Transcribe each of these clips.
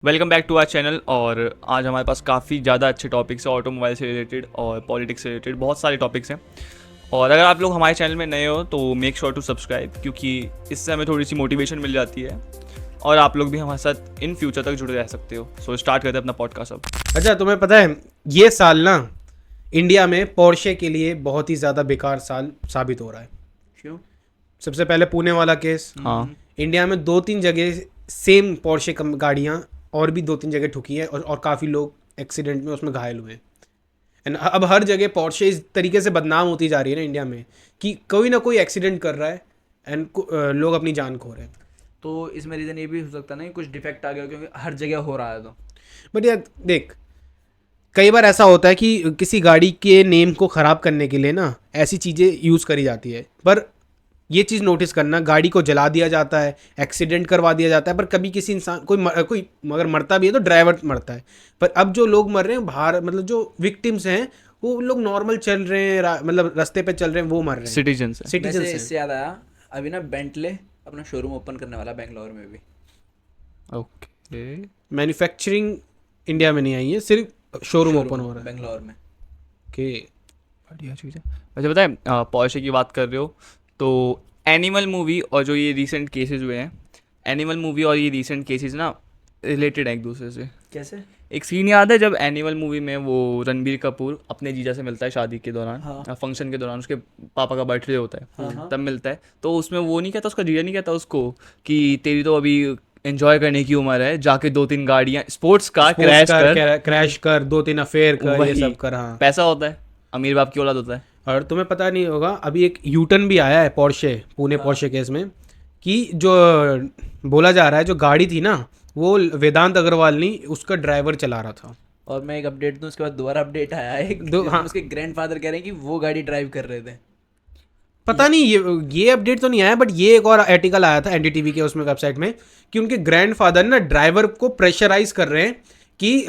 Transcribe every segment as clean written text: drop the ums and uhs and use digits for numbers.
Welcome back to our channel. और आज हमारे पास काफ़ी ज़्यादा अच्छे टॉपिक्स हैं ऑटोमोबाइल से रिलेटेड और पॉलिटिक्स से रिलेटेड, बहुत सारे टॉपिक्स हैं। और अगर आप लोग हमारे चैनल में नए हो तो मेक श्योर टू सब्सक्राइब, क्योंकि इससे हमें थोड़ी सी मोटिवेशन मिल जाती है और आप लोग भी हमारे साथ इन फ्यूचर तक जुड़े रह सकते हो। सो स्टार्ट करते हैं अपना पॉडकास्ट अब। अच्छा, तुम्हें पता है ये साल ना इंडिया में पोर्शे के लिए बहुत ही ज़्यादा बेकार साल साबित हो रहा है। क्यों? सबसे पहले पुणे वाला केस। हाँ, इंडिया में 2-3 जगह सेम पोर्शे गाड़ियाँ और भी 2-3 जगह ठुकी है और काफ़ी लोग एक्सीडेंट में उसमें घायल हुए हैं। एंड अब हर जगह पोर्शे इस तरीके से बदनाम होती जा रही है ना इंडिया में कि कोई ना कोई एक्सीडेंट कर रहा है एंड लोग अपनी जान खो रहे हैं। तो इसमें रीज़न ये भी हो सकता है ना कि कुछ डिफेक्ट आ गया क्योंकि हर जगह हो रहा है। तो बट यार देख, कई बार ऐसा होता है कि किसी गाड़ी के नेम को ख़राब करने के लिए ना ऐसी चीज़ें यूज़ करी जाती है, पर ये चीज़ नोटिस करना, गाड़ी को जला दिया जाता है, एक्सीडेंट करवा दिया जाता है, पर कभी किसी इंसान कोई मगर मरता भी है तो ड्राइवर मरता है। पर अब जो लोग मर रहे हैं बाहर, मतलब जो विक्टिम्स हैं वो लोग नॉर्मल चल रहे हैं, मतलब रास्ते पे चल रहे हैं, वो मर रहे हैं। सिटीजन से। सिटीजन वैसे हैं। इससे याद आया, अभी ना बेंटले अपना शोरूम ओपन करने वाला बेंगलोर में भी। ओके, मैन्युफैक्चरिंग इंडिया में नहीं आई है, सिर्फ शोरूम ओपन हो रहा है। बेंगलोर में। ओके। बढ़िया चीज़ है। वैसे पता है, पॉर्शे की बात कर रहे हो तो एनिमल मूवी और जो ये रीसेंट केसेस हुए हैं, एनिमल मूवी और ये रीसेंट केसेस ना रिलेटेड है एक दूसरे से। कैसे? एक सीन याद है जब एनिमल मूवी में वो रणबीर कपूर अपने जीजा से मिलता है शादी के दौरान, हाँ। फंक्शन के दौरान, उसके पापा का बर्थडे होता है, हाँ। तब मिलता है। तो उसमें वो नहीं कहता, उसका जीजा नहीं कहता उसको कि तेरी तो अभी एंजॉय करने की उम्र है, जाके 2-3 गाड़ियाँ स्पोर्ट्स कार क्रैश कर 2-3 अफेयर कर, ये वही सब कर। हाँ। पैसा होता है, अमीर बाप की औलाद होता है। और तुम्हें पता नहीं होगा, अभी एक यूटर्न भी आया है पोर्शे, पुणे पोर्शे केस में, कि जो बोला जा रहा है जो गाड़ी थी ना वो वेदांत अग्रवाल नहीं, उसका ड्राइवर चला रहा था। और मैं एक अपडेट दूं, उसके बाद दोबारा अपडेट आया है हाँ। उसके ग्रैंडफादर कह रहे हैं कि वो गाड़ी ड्राइव कर रहे थे। पता नहीं ये अपडेट तो नहीं आया, बट ये एक और आर्टिकल आया था एनडीटीवी के उसमें वेबसाइट में कि उनके ग्रैंडफादर ना ड्राइवर को प्रेशराइज कर रहे हैं कि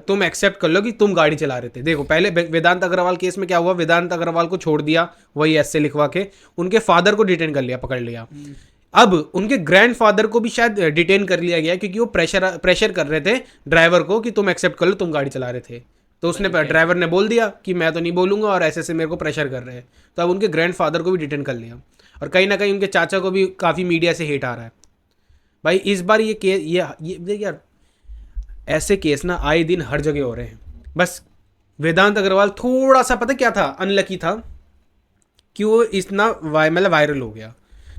तुम एक्सेप्ट कर लो कि तुम गाड़ी चला रहे थे। देखो पहले वेदांत अग्रवाल केस में क्या हुआ, वेदांत अग्रवाल को छोड़ दिया वही ऐसे लिखवा के, उनके फादर को डिटेन कर लिया, पकड़ लिया। अब उनके ग्रैंडफादर को भी शायद डिटेन कर लिया गया क्योंकि वो प्रेशर कर रहे थे ड्राइवर को कि तुम एक्सेप्ट कर लो तुम गाड़ी चला रहे थे। तो उसने ड्राइवर ने बोल दिया कि मैं तो नहीं बोलूंगा और ऐसे मेरे को प्रेशर कर रहे हैं। तो अब उनके ग्रैंडफादर को भी डिटेन कर लिया और कहीं ना कहीं उनके चाचा को भी काफ़ी मीडिया से हेट आ रहा है। भाई इस बार ये केस, ये देख यार, ऐसे केस ना आए दिन हर जगह हो रहे हैं। बस वेदांत अग्रवाल थोड़ा सा पता क्या था, अनलकी था कि वो इतना मतलब वायरल हो गया।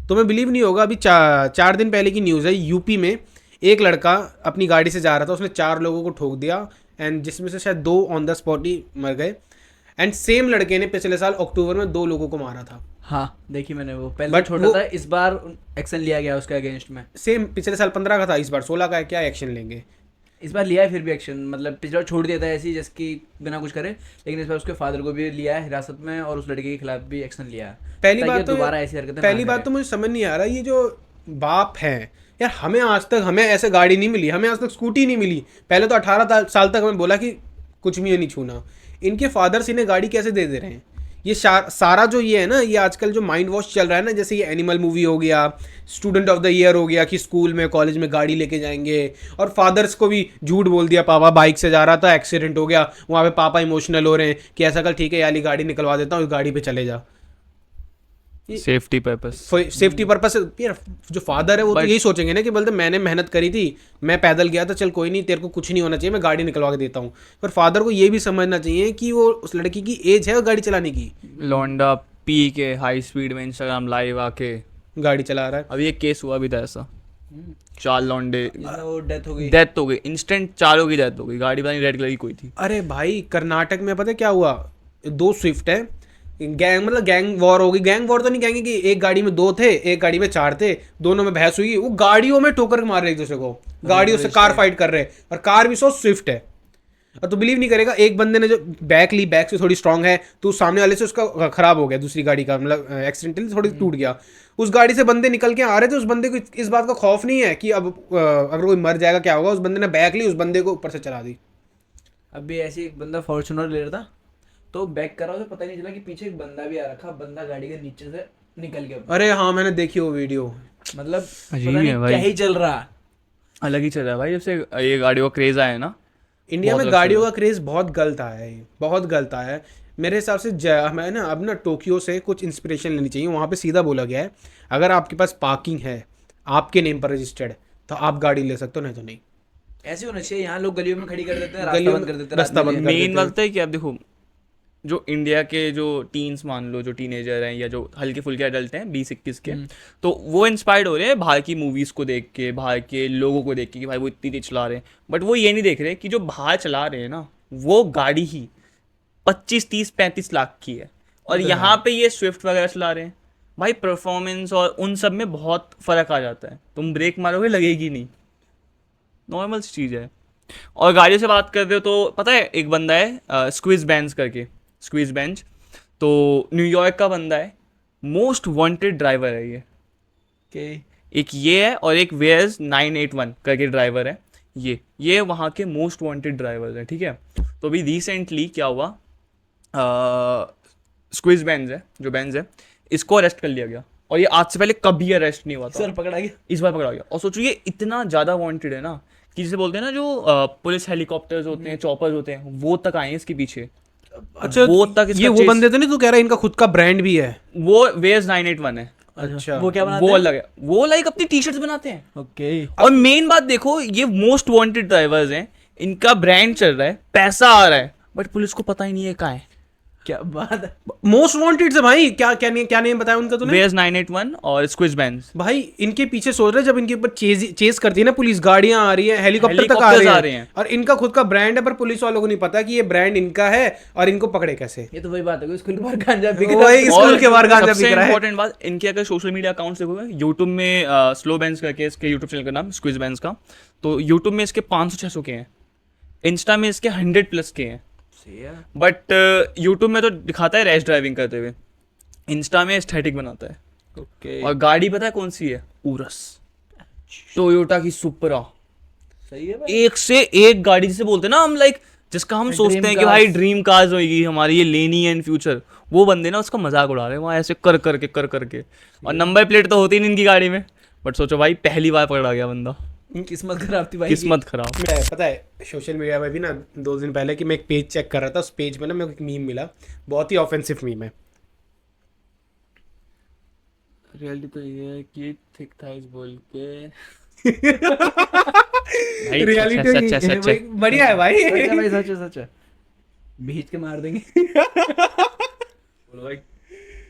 तो मैं बिलीव नहीं होगा, अभी 4 दिन पहले की न्यूज़ है, यूपी में एक लड़का अपनी गाड़ी से जा रहा था, उसने 4 लोगों को ठोक दिया एंड जिसमें से शायद 2 ऑन द स्पॉट ही मर गए। एंड सेम लड़के ने पिछले साल अक्टूबर में 2 लोगों को मारा था। हाँ, देखी मैंने। वो पहले But छोटा वो- था, इस बार एक्शन लिया गया उसके अगेंस्ट में। सेम पिछले साल 15 का था, इस बार 16 का है, क्या एक्शन लेंगे? इस बार लिया है फिर भी एक्शन, मतलब पिछला बार छोड़ दिया था ऐसे ही जिसकी बिना कुछ करे, लेकिन इस बार उसके फादर को भी लिया है हिरासत में और उस लड़के के खिलाफ भी एक्शन लिया है। पहली ताकि बात तो दोबारा ऐसी हरकतें पहली ना बात तो मुझे समझ नहीं आ रहा, ये जो बाप हैं यार, हमें ऐसे गाड़ी नहीं मिली, हमें आज तक स्कूटी नहीं मिली। पहले तो 18 साल तक हमें बोला कि कुछ भी नहीं छूना। इनके फादर्स इन्हें गाड़ी कैसे दे रहे हैं? ये सारा जो ये है ना, ये आजकल जो माइंड वॉश चल रहा है ना, जैसे ये एनिमल मूवी हो गया, स्टूडेंट ऑफ द ईयर हो गया कि स्कूल में कॉलेज में गाड़ी लेके जाएंगे, और फादर्स को भी झूठ बोल दिया, पापा बाइक से जा रहा था एक्सीडेंट हो गया, वहाँ पे पापा इमोशनल हो रहे हैं कि ऐसा कल ठीक है याली गाड़ी निकलवा देता हूँ, इस गाड़ी पे चले जा। Safety purpose. सेफ्टी पर्पस यार, जो फादर है वो तो But- यही सोचेंगे ना कि बोलते मैंने मेहनत करी थी, मैं पैदल गया था, चल कोई नहीं, तेरे को कुछ नहीं होना चाहिए, मैं गाड़ी निकलवा के देता हूँ। पर फादर को ये भी समझना चाहिए कि वो उस लड़की की एज है गाड़ी चलाने की। लौंडा पी के हाई स्पीड में इंस्टाग्राम लाइव आके गाड़ी चला रहा है। अभी एक केस हुआ भी था ऐसा, 4 लौंडे, जिसमें वो डेथ हो गई। डेथ हो गई, इंस्टेंट चारों की डेथ हो गई। गाड़ी पता नहीं रेड कलर की कोई थी। अरे भाई कर्नाटक में पता है क्या हुआ, 2 स्विफ्ट है, गैंग वॉर हो गई। गैंग वॉर तो नहीं कहेंगे कि एक गाड़ी में 2 थे, एक गाड़ी में 4 थे, दोनों में बहस हुई, वो गाड़ियों में ठोकर मार रहे एक दूसरे को, गाड़ियों से कार फाइट कर रहे हैं, और कार भी स्विफ्ट है। और तो बिलीव नहीं करेगा, एक बंदे ने जो बैक ली, बैक से थोड़ी स्ट्रांग है, तो सामने वाले से उसका खराब हो गया, दूसरी गाड़ी का मतलब एक्सीडेंटली थोड़ी टूट गया। उस गाड़ी से बंदे निकल के आ रहे थे, उस बंदे को इस बात का खौफ नहीं है कि अब अगर कोई मर जाएगा क्या होगा, उस बंदे ने बैक ली, उस बंदे को ऊपर से चला दी। अभी ऐसे एक बंदा फॉर्च्यूनर ले रहा था, तो बैक कर रहा, उसे पता ही नहीं चला कि पीछे एक बंदा भी आ रखा, बंदा गाड़ी के नीचे से निकल गया। अरे हाँ, मैंने देखी वो वीडियो। मतलब अजीब पता नहीं है भाई। क्या ही चल रहा। अलग ही चल रहा है भाई, जब से ये गाड़ियों का क्रेज आया है ना। इंडिया बहुत में अलग गाड़ियों चल का क्रेज बहुत गलत आया है, बहुत गलत आया है मेरे हिसाब से। हमें ना अब ना टोक्यो से कुछ इंस्पिरेशन लेनी चाहिए। वहाँ पे सीधा बोला गया है अगर आपके पास पार्किंग है आपके नेम पर रजिस्टर्ड तो आप गाड़ी ले सकते हो, नहीं तो नहीं। ऐसे होना चाहिए। यहाँ लोग गलियों में खड़ी कर देते हैं, रास्ता गलियों बंद में कर देते हैं, रास्ता रात में बंद ले- कर मेन देते हैं। बात है कि आप देखो, जो इंडिया के जो टीन्स मान लो, जो टीनेजर हैं या जो हल्के फुल्के एडल्ट हैं 20-21 के, तो वो इंस्पायर्ड हो रहे हैं बाहर की मूवीज़ को देख के, बाहर के लोगों को देख के कि भाई वो इतनी तेज चला रहे हैं। बट वो ये नहीं देख रहे कि जो बाहर चला रहे हैं ना, वो गाड़ी ही 25-30-35 लाख की है, और यहाँ पे ये स्विफ्ट वगैरह चला रहे हैं। भाई परफॉर्मेंस और उन सब में बहुत फ़र्क आ जाता है। तुम ब्रेक मारोगे लगेगी नहीं, नॉर्मल सी चीज़ है। और गाड़ियों से बात करते हो तो पता है एक बंदा है स्क्विज बेंच करके, स्क्विज बेंच, तो न्यूयॉर्क का बंदा है, मोस्ट वांटेड ड्राइवर है ये। के एक ये है और एक वेयर्स 981 करके ड्राइवर है। ये वहाँ के मोस्ट वांटेड ड्राइवर हैं, ठीक है। तो अभी रिसेंटली क्या हुआ, स्क्विज बेंज है, जो बेंज है, इसको अरेस्ट कर लिया गया, और ये आज से पहले कभी अरेस्ट नहीं हुआ था। सर पकड़ा गया। इस बार पकड़ा गया। और सोचो ये इतना ज़्यादा वांटेड है ना कि जिसे बोलते हैं ना, जो पुलिस हेलीकॉप्टर्स होते हैं, चॉपर्स होते हैं, वो तक आए हैं इसके पीछे। अच्छा वो तक इसका ये वो chase- बंदे तो नहीं तू कह रहा है इनका खुद का ब्रांड भी है? वो वेयर्स 981 है। अच्छा वो क्या बनाते वो हैं? अलग है, वो लाइक अपनी टी शर्ट्स बनाते हैं। ओके। और मेन बात देखो, ये मोस्ट वांटेड ड्राइवर्स हैं, इनका ब्रांड चल रहा है, पैसा आ रहा है, बट पुलिस को पता ही नहीं है कहाँ है। क्या बात है। मोस्ट वांटेड से भाई क्या नेम बताया उनका तूने? वेयर्स 981 और स्क्विज बेंज। भाई इनके पीछे सोच रहे जब इनके ऊपर चेस करती है ना पुलिस, गाड़ियां आ रही है, हेलीकॉप्टर तक आ Helicopters रहे हैं, और इनका खुद का ब्रांड है, पर पुलिस वालों को नहीं पता कि ये ब्रांड इनका है और इनको पकड़े कैसे। ये तो वही बात है कि स्कूल के बाहर गांजा बिक रहा वही है। स्कूल के बाहर गांजा सबसे बिक रहा है। इंपॉर्टेंट बात, इनके अगर सोशल मीडिया अकाउंट्स देखोगे, यूट्यूब में स्लो बेंज करके इसके यूट्यूब चैनल का नाम स्क्विज बेंज का, तो यूट्यूब में इसके 500-600 के हैं, इंस्टा में इसके 100+ के हैं। बट यूट्यूब में तो दिखाता है रैश ड्राइविंग करते हुए, इंस्टा में एस्थेटिक बनाता है। ओके। और गाड़ी पता है कौन सी है? उरस, टोयोटा की सुपरा। सही है भाई। एक से एक गाड़ी, जिसे बोलते हैं ना हम, लाइक जिसका हम सोचते हैं कि भाई ड्रीम कार्स होगी हमारी, ये लेनी है इन फ्यूचर, वो बंदे ना उसका मजाक उड़ा रहे हैं वहाँ ऐसे कर करके। और नंबर प्लेट तो होती नहीं इनकी गाड़ी में, बट सोचो भाई पहली बार पकड़ा गया बंदा, किस्मत खराब थी भाई। किस्मत खराब। पता है सोशल मीडिया में भी ना 2 दिन पहले कि मैं एक पेज चेक कर रहा था, उस पेज में ना मेरे को एक मीम मिला, बहुत ही ऑफेंसिव मीम है। रियलिटी तो ये है कि थिक थाइज बोल के रियलिटी बढ़िया है भाई। सच है भाई, सच है, सच है। भीज के मार देंगे।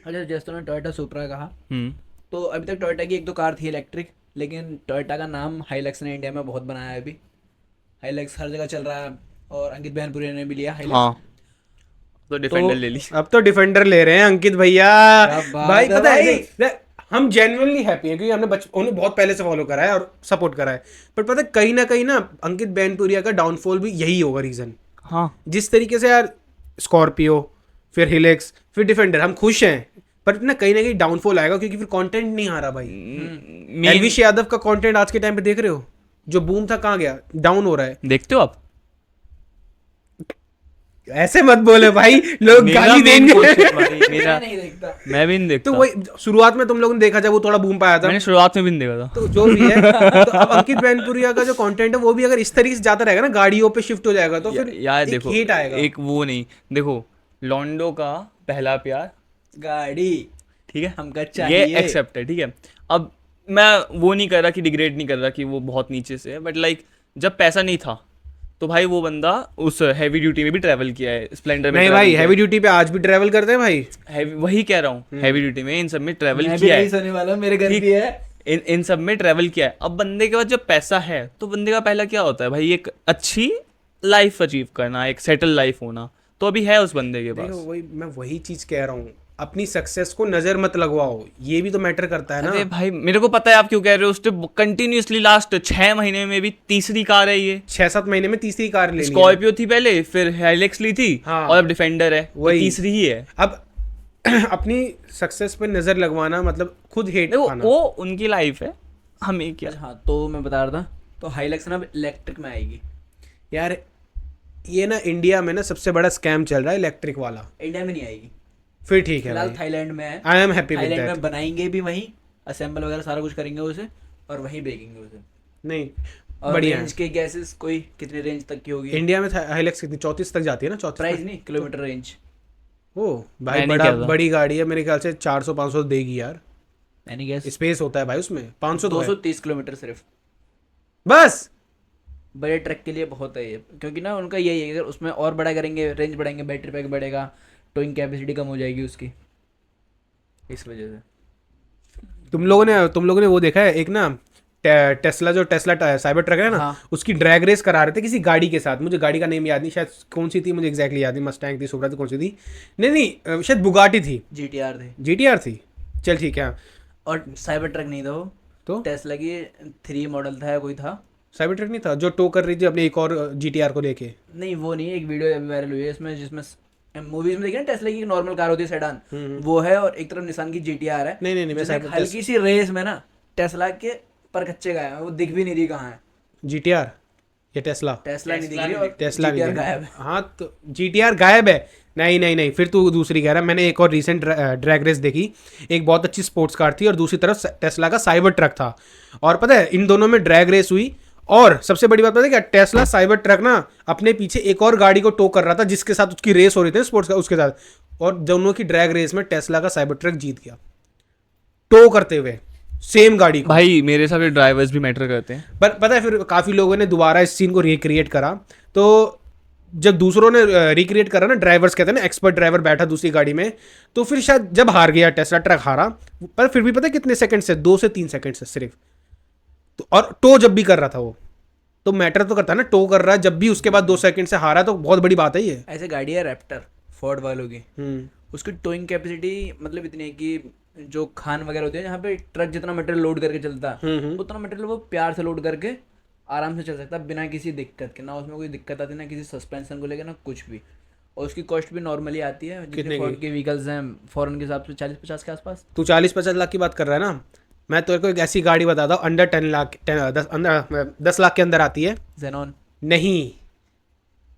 अच्छा, जैसे तूने टोयोटा सुपरा कहा, तो अभी तक टोयोटा की 1-2 कार थी इलेक्ट्रिक, लेकिन टोयोटा का नाम हाइलक्स ने इंडिया में बहुत बनाया है। अभी हाइलक्स हर जगह चल रहा है, और अंकित बहनपुरी ने भी लिया हाइलक्स। हाँ, तो डिफेंडर ले ली। अब तो डिफेंडर ले रहे हैं अंकित भैया। क्या बात भाई है पता है भाई। देख, हम जेन्युइनली हैप्पी हैं क्योंकि हमने उन्हें बहुत पहले से फॉलो करा है और सपोर्ट करा है, पर पता है कहीं ना अंकित बैनपुरिया का डाउनफॉल भी यही होगा रीजन। हाँ, जिस तरीके से यार स्कॉर्पियो, फिर हिलेक्स, फिर डिफेंडर, हम खुश हैं, पर ना कहीं डाउनफॉल आएगा क्योंकि फिर कंटेंट नहीं आ रहा भाई। एलविश यादव का कंटेंट आज के टाइम पे देख रहे हो, जो बूम था कहाँ गया, डाउन हो रहा है। देखते हो आप? ऐसे मत बोले भाई, लोग मेरा गाली main देंगे। question भाई, मेरा नहीं देखता। मैं भी नहीं देखता। तो वही शुरुआत में तुम लोगों ने देखा जब वो थोड़ा बूम पाया था, मैंने शुरुआत में भी नहीं देखा था। तो जो भी है तो अब अंकित बैनपुरिया का जो कंटेंट है वो भी अगर इस तरीके से जाता रहेगा ना, गाड़ियों पे शिफ्ट हो जाएगा, तो फिर यार एक देखो, हेट आएगा। एक वो नहीं, देखो लॉन्डो का पहला प्यार, गाड़ी ठीक है, हमका ये चाहिए। एक्सेप्ट है, ठीक है। अब मैं वो नहीं कर रहा कि डिग्रेड नहीं कर रहा कि वो बहुत नीचे से है, बट लाइक जब पैसा नहीं था तो भाई वो बंदा उस हैवी ड्यूटी में भी ट्रैवल किया है, स्प्लेंडर में नहीं travel भाई, किया हैवी ड्यूटी पे आज भी ट्रेवल करते हैं भाई। है। वही कह रहा हूँ, हैवी ड्यूटी में इन सब में ट्रैवल मैं भी किया नहीं है, सोने वाला, मेरे घर ठीक। भी है। इन सब में ट्रैवल किया है। अब बंदे के पास जब पैसा है तो बंदे का पहला क्या होता है भाई, एक अच्छी लाइफ अचीव करना, एक सेटल लाइफ होना, तो अभी है उस बंदे के देखो पास। मैं वही चीज कह रहा हूँ, अपनी सक्सेस को नजर मत लगवाओ, ये भी तो मैटर करता है अरे ना। भाई मेरे को पता है आप क्यों कह रहे हो, उसने कंटिन्यूअसली लास्ट 6 महीने में भी तीसरी कार है ये। 6-7 महीने में तीसरी कार लेनी है। स्कॉर्पियो थी पहले, फिर हाइलेक्स ली थी, हाँ। और अब डिफेंडर है, तो वही। तीसरी ही है। अब अपनी सक्सेस पे नजर लगवाना मतलब खुद हेट देखो खाना। वो उनकी लाइफ है, हमें क्या। हाँ, तो मैं बता रहा था, तो हाइलक्स ना अब इलेक्ट्रिक में आएगी। यार ये ना इंडिया में ना सबसे बड़ा स्कैम चल रहा है इलेक्ट्रिक वाला। इंडिया में नहीं आएगी फिर ठीक है फिलहाल, भाई, थाईलैंड में है। I am happy with Thailand that. में बनाएंगे भी वहीं, असेंबल वगैरह सारा कुछ करेंगे उसे, और वहीं बेचेंगे उसे। नहीं और बढ़िया रेंज के गैसेस कोई कितने रेंज तक की होगी? इंडिया में हाइलैक्स कितनी 34 तक जाती है ना, 34 प्राइस नहीं, किलोमीटर रेंज। ओ भाई मैंने बड़ा क्या था? बड़ी गाड़ी है, मेरे ख्याल से 400-500 देगी यार। मैंने गैस स्पेस होता है भाई उसमें, 500 तो है 230 किलोमीटर सिर्फ। बस। बड़े ट्रक के लिए बहुत है ये, क्योंकि ना उनका यही है, अगर उसमें और बड़ा करेंगे, रेंज बढ़ाएंगे, बैटरी पैक बढ़ेगा, टोइंग कैपेसिटी कम हो जाएगी उसकी, इस वजह से। तुम लोगों ने वो देखा है एक ना टेस्ला, जो टेस्ला साइबर ट्रक है ना, हाँ। उसकी ड्रैग रेस करा रहे थे किसी गाड़ी के साथ, मुझे गाड़ी का नेम याद नहीं, शायद कौन सी थी मुझे एग्जैक्टली याद नहीं, मस्टैंग थी, सुपरा थी, कौन सी थी, नहीं शायद बुगाटी थी, जीटीआर थे। जीटीआर थी, चल ठीक है। और साइबर ट्रक नहीं था वो, तो टेस्ला की 3 मॉडल था या कोई था। साइबर ट्रक नहीं था जो टो कर रही थी अपने एक और जीटीआर को लेके? नहीं वो नहीं, एक वीडियो अभी वायरल हुई है इसमें, जिसमें मूवीज में देखिए ना टेस्ला की नॉर्मल कार होती है सेडान, वो है, और एक तरफ निसान की जीटीआर है। नहीं, मैं जिसमें साइबर हल्की सी रेस में ना टेस्ला के पर कच्चे गए हैं, वो दिख भी नहीं रही कहाँ है। जीटीआर या टेस्ला? टेस्ला नहीं दिख रही और टेस्ला GTR नहीं गायब है। हाँ तो जीटीआर गायब है। नहीं, फिर तू दूसरी कह रहा है। मैंने एक और रीसेंट ड्रैग रेस देखी, एक बहुत अच्छी स्पोर्ट्स कार थी और दूसरी तरफ टेस्ला का साइबर ट्रक था, और पता है इन दोनों में ड्रैग रेस हुई, और सबसे बड़ी बात पता है क्या, टेस्ला साइबर ट्रक ना अपने पीछे एक और गाड़ी को टो कर रहा था जिसके साथ उसकी रेस हो रही थी स्पोर्ट्स का, उसके साथ, और दोनों की ड्रैग रेस में टेस्ला का साइबर ट्रक जीत गया, टो करते हुए सेम गाड़ी को। भाई मेरे हिसाब से ड्राइवर्स भी मैटर करते हैं। पर पता है फिर काफ़ी लोगों ने दोबारा इस सीन को रिक्रिएट करा, तो जब दूसरों ने रिक्रिएट करा ना, ड्राइवर्स कहते हैं ना, एक्सपर्ट ड्राइवर बैठा दूसरी गाड़ी में, तो फिर शायद जब हार गया टेस्ला, ट्रक हारा, पर फिर भी पता है कितने सेकंड से, 2 से 3 सेकंड से सिर्फ, तो और टो जब भी कर रहा था वो, तो मैटर तो करता है ना, टो कर रहा है जब भी, उसके बाद 2 सेकंड से हारा, तो बहुत बड़ी बात है ये। ऐसे गाड़ी है रैप्टर फोर्ड वालों की, उसकी टोइंग कैपेसिटी मतलब इतनी है कि जो खान वगैरह होती है, जहाँ पे ट्रक जितना मटेरियल लोड करके चलता है, उतना मटेरियल वो प्यार से लोड करके आराम से चल सकता है बिना किसी दिक्कत के, ना उसमें कोई दिक्कत आती, ना किसी सस्पेंशन को लेकर, ना कुछ भी। और उसकी कॉस्ट भी नॉर्मली आती है, जितने फोर्ड के व्हीकल्स हैं फॉरेन के हिसाब से 40-50 के आसपास। तू 40-50 लाख की बात कर रहा है ना, मैं तेरे को एक ऐसी गाड़ी बताता हूँ, अंडर 10 लाख, 10 लाख के अंदर आती है। जेनॉन नहीं,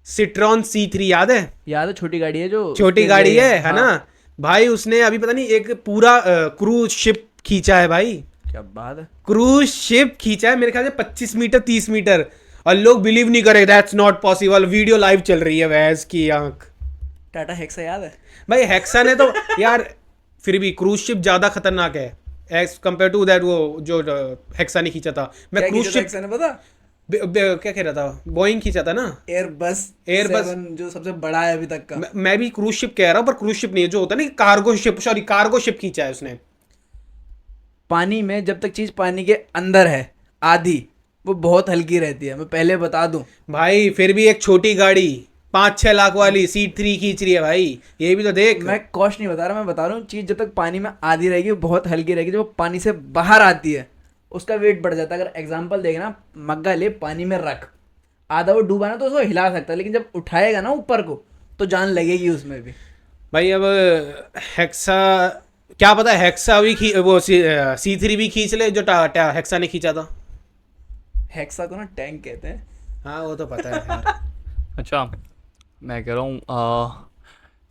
सिट्रॉन C3 याद है? याद है, छोटी गाड़ी है, जो छोटी गाड़ी है हाँ। ना भाई, उसने अभी पता नहीं एक पूरा क्रूज शिप खींचा है भाई, क्या बात है, क्रूज शिप खींचा है मेरे ख्याल से 25 मीटर 30 मीटर, और लोग बिलीव नहीं करे, that's not possible, video live चल रही है, वैस की आंख। टाटा हेक्सा याद है? भाई हेक्सा ने तो यार फिर भी क्रूज शिप ज्यादा खतरनाक है एज कम्पेयर टू दैट, वो जो हेक्सा ने खींचा था। मैं क्या क्रूज खींचा था शिप हेक्सा ने पता? क्या कह रहा था, बोइंग खींचा था ना, एयरबस 7 जो सबसे बड़ा है अभी तक का। मैं भी क्रूज शिप कह रहा हूँ, पर क्रूज शिप नहीं है, जो होता है ना cargo ship, sorry cargo ship खींचा है उसने। पानी में जब तक चीज पानी के अंदर है आधी, वो बहुत हल्की रहती है, मैं पहले बता दूं भाई फिर भी एक छोटी गाड़ी 5-6 लाख वाली C3 खींच रही है भाई, ये भी तो देख। मैं कॉस्ट नहीं बता रहा, मैं बता रहा हूँ चीज जब तक पानी में आधी रहेगी वो बहुत हल्की रहेगी, जब वो पानी से बाहर आती है उसका वेट बढ़ जाता है। अगर एग्जांपल देखना, मग्गा ले, पानी में रख, आधा वो डूबा ना तो उसको हिला सकता है, लेकिन जब उठाएगा ना ऊपर को तो जान लगेगी उसमें भी। भाई अब हेक्सा, क्या पता हेक्सा भी वो C3 भी खींच ले जो हेक्सा ने खींचा था। हेक्सा को ना टैंक कहते हैं। हाँ वो तो पता है यार। अच्छा मैं कह रहा हूँ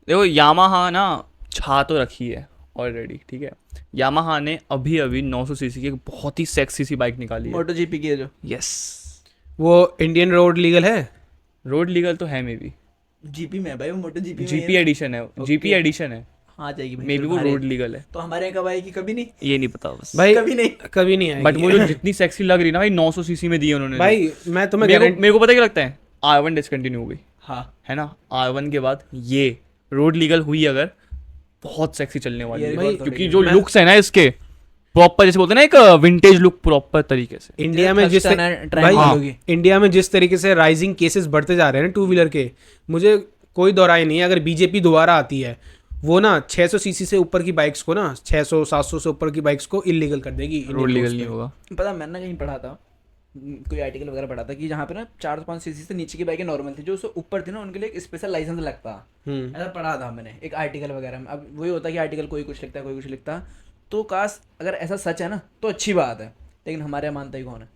देखो यामाहा ना छा तो रखी है ऑलरेडी, ठीक है। यामाहा ने अभी अभी 900 सीसी की एक बहुत ही सेक्सी सी बाइक निकाली है। मोटो जीपी की है जो। यस, वो इंडियन रोड लीगल है? रोड लीगल तो है मे बी, जीपी में है भाई, वो मोटो जीपी में जीपी एडिशन है, जीपी एडिशन है, हाँ जाएगी भाई, मे बी वो रोड लीगल है, तो हमारे यहाँ कब आएगी? कभी नहीं, ये नहीं पता बस भाई कभी नहीं, कभी नहीं आएगी। बट वो जो जितनी सेक्सी लग रही ना भाई 900 सीसी में दी है उन्होंने। भाई मैं तुम्हें मेरे को पता क्या लगता है, R1 डिसकंटिन्यू हो गई हाँ है ना, R1 के बाद ये रोड लीगल हुई अगर, बहुत सेक्सी चलने वाली ये है रिकॉर्ड क्योंकि जो लुक्स है ना इसके प्रॉपर, जैसे बोलते हैं ना एक विंटेज लुक प्रॉपर तरीके से। इंडिया में जिस भाई इंडिया में जिस तरीके से राइजिंग केसेस बढ़ते जा रहे हैं ना टू व्हीलर के, मुझे कोई दोहराई नहीं है, अगर बीजेपी दोबारा आती है वो ना 600 सीसी से ऊपर की बाइक्स को ना 600-700 से ऊपर की बाइक्स को इलीगल कर देगी। रोड लीगल नहीं होगा। पता मैंने ना कहीं पढ़ा था, कोई आर्टिकल वगैरह पढ़ा था कि जहाँ पे ना 405 सीसी से नीचे की बाइकें नॉर्मल थी, जो उससे ऊपर थी ना उनके लिए एक स्पेशल लाइसेंस लगता, ऐसा पढ़ा था मैंने एक आर्टिकल वगैरह में। अब वही होता है कि आर्टिकल कोई कुछ लिखता है, कोई कुछ लिखता है, तो काश अगर ऐसा सच है ना तो अच्छी बात है, लेकिन हमारे यहाँ मानता ही कौन है?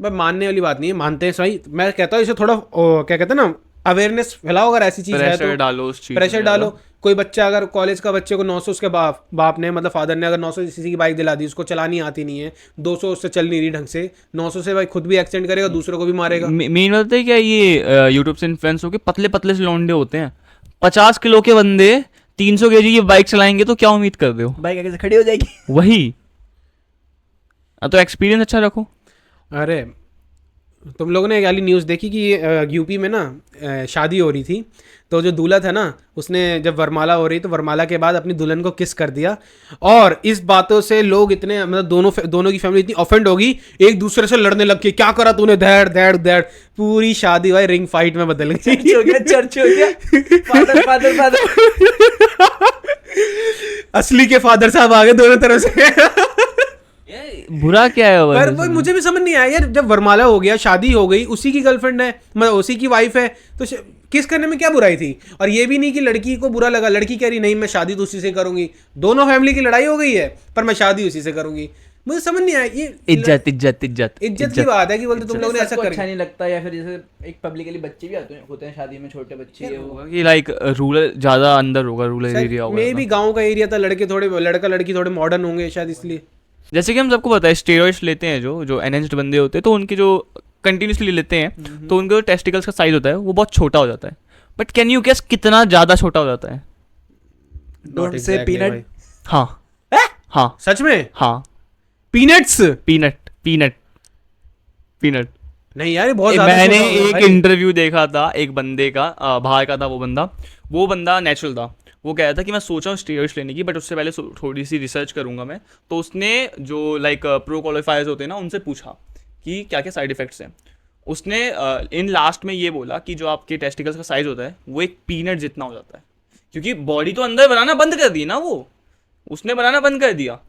भाई मानने वाली बात नहीं है, मानते हैं सही। मैं कहता हूँ इसे थोड़ा क्या कहते हैं ना, अवेयरनेस फैलाओ, अगर ऐसी चीज है प्रेशर तो डालो उस चीज प्रेशर डालो। कोई बच्चा अगर कॉलेज का बच्चे को 900 उसके बाप ने मतलब फादर ने अगर 900 सीसी की बाइक दिला दी, उसको चलानी आती नहीं है, 200 उससे चल नहीं रही ढंग से, 900 से भाई खुद भी एक्सीडेंट करेगा, दूसरों को भी मारेगा। मेन बात है क्या, ये यूट्यूब से इन्फ्लुएंस होके पतले पतले से लौंडे होते हैं, 50 किलो के बंदे 300 kg की बाइक चलाएंगे तो क्या उम्मीद कर रहे हो? बाइक आगे से खड़ी हो जाएगी। वही तो एक्सपीरियंस अच्छा रखो। अरे तुम लोगों ने एक वाली न्यूज़ देखी कि यूपी में ना शादी हो रही थी, तो जो दूल्हा था ना उसने जब वरमाला हो रही तो वरमाला के बाद अपनी दुल्हन को किस कर दिया, और इस बातों से लोग इतने मतलब दोनों की फैमिली इतनी ऑफेंड होगी, एक दूसरे से लड़ने लग गई, क्या करा तूने, धैड़ धैड़ धैड़, पूरी शादी भाई रिंग फाइट में बदल गई। चर्च हो गया, चर्च हो गया। Father father father. असली के फादर साहब आ गए दोनों तरफ से। बुरा क्या है पर वो मुझे भी समझ नहीं आया यार, जब वरमाला हो गया, शादी हो गई, उसी की गर्लफ्रेंड है, मतलब उसी की वाइफ है, तो किस करने में क्या बुराई थी? और ये भी नहीं कि लड़की को बुरा लगा, लड़की कह रही नहीं मैं शादी तो उसी से करूंगी, दोनों फैमिली की लड़ाई हो गई है पर मैं शादी उसी से करूंगी। मुझे समझ नहीं आया ये इज्जत इज्जत इज्जत इज्जत की बात है कि बोलते तुम लोगों ने ऐसा सबको कर अच्छा नहीं लगता, या फिर जैसे एक पब्लिकली बच्चे भी होते हैं शादी में, छोटे बच्चे ये वो। कि लाइक रूरल ज्यादा अंदर होगा, रूरल एरिया होगा मे भी गाँव का एरिया था, लड़का लड़की थोड़े मॉडर्न होंगे शायद इसलिए। जैसे कि हम सबको पता है स्टेरॉइड्स लेते हैं जो एनहेंस्ड बंदे होते हैं, तो उनके जो कंटिन्यूसली लेते हैं तो उनके जो टेस्टिकल्स का साइज होता है वो बहुत छोटा हो जाता है। बट कैन यू गेस कितना ज्यादा छोटा हो जाता है? Don't say peanut. हाँ हाँ सच में? हाँ, पीनट्स? Peanut peanut peanut. नहीं यार ये बहुत ज्यादा मैंने छोटा होगा एक भाई। इंटरव्यू देखा था एक बंदे का, बाहर का था वो बंदा नेचुरल था। वो कह रहा था कि मैं सोच रहा हूँ स्टेरॉइड्स लेने की, बट उससे पहले थोड़ी सी रिसर्च करूंगा मैं। तो उसने जो लाइक प्रो क्वालिफायर्स होते हैं ना उनसे पूछा कि क्या क्या साइड इफेक्ट्स हैं। उसने इन लास्ट में ये बोला कि जो आपके टेस्टिकल्स का साइज होता है वो एक पीनट जितना हो जाता है, क्योंकि बॉडी तो अंदर बनाना बंद कर दी ना, उसने बनाना बंद कर दिया।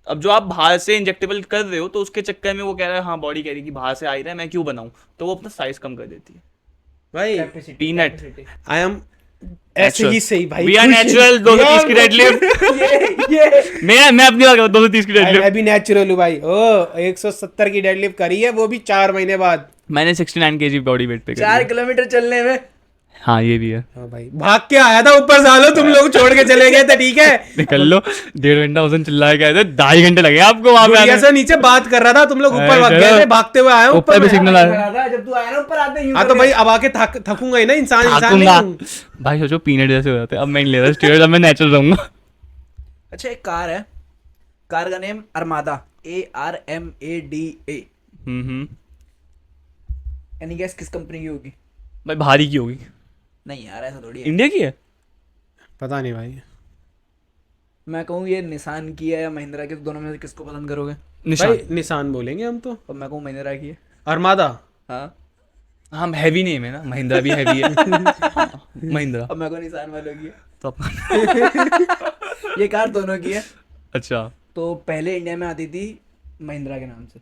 अब जो आप बाहर से इंजेक्टेबल कर रहे हो तो उसके चक्कर में वो कह रहा है हाँ बॉडी कह रही है कि बाहर से आ ही रहा है, मैं क्यों बनाऊं, तो वो अपना साइज कम कर देती है। भाई पीनट आई एम ऐसे ही सही भाई। We are natural. 230 की डेडलिफ्ट। मैं अपनी बात कर रहा हूँ, 230 की डेडलिफ्ट मैं भी नेचुरल हूँ भाई। ओ 170 की डेडलिफ्ट करी है, वो भी 4 महीने बाद। मैंने 69 kg बॉडी वेट पे 4 किलोमीटर चलने में। हाँ ये भी है। हाँ भाई भाग के आया था ऊपर सालो, तुम लोग छोड़ के चले गए थे, ठीक है निकल लो, 1.5 घंटा वजन चिल्लाए गए थे, 2.5 घंटे लगे आपको वहां पे गुड़िया आने से नीचे बात कर रहा था, तुम लोग ऊपर भाग गए थे, भागते हुए आए ऊपर भी सिग्नल आया। खड़ा था, जब तू आया ना ऊपर आते ही। हाँ तो भाई अब आके थकूंगा ही ना, इंसान नहीं थाकूंगा। हूँ। भाई सोचो पीनट जैसे हो जाते, अब मैं नहीं ले रहा स्टेरॉइड, अब मैं नेचुरल रहूंगा। अच्छा एक कार है, कार का नेम अरमादा, ARMADA। यानी गैस किस कंपनी की होगी? भाई भारी की होगी। नहीं यार ऐसा थोड़ी है। इंडिया की है? पता नहीं भाई। मैं कहूँ ये निसान की है या महिंद्रा की, तो दोनों में से किसको पसंद करोगे? भाई निशान बोलेंगे हम तो। और मैं कहूँ महिंद्रा की है। अरमादा। हाँ हम हैवी नेम है ना, महिंद्रा भी हैवी है। महिंद्रा। अब मैं कहूँ निसान वालों की है। तो ये कार दोनों की है। अच्छा। तो पहले इंडिया में आती थी महिंद्रा के नाम से।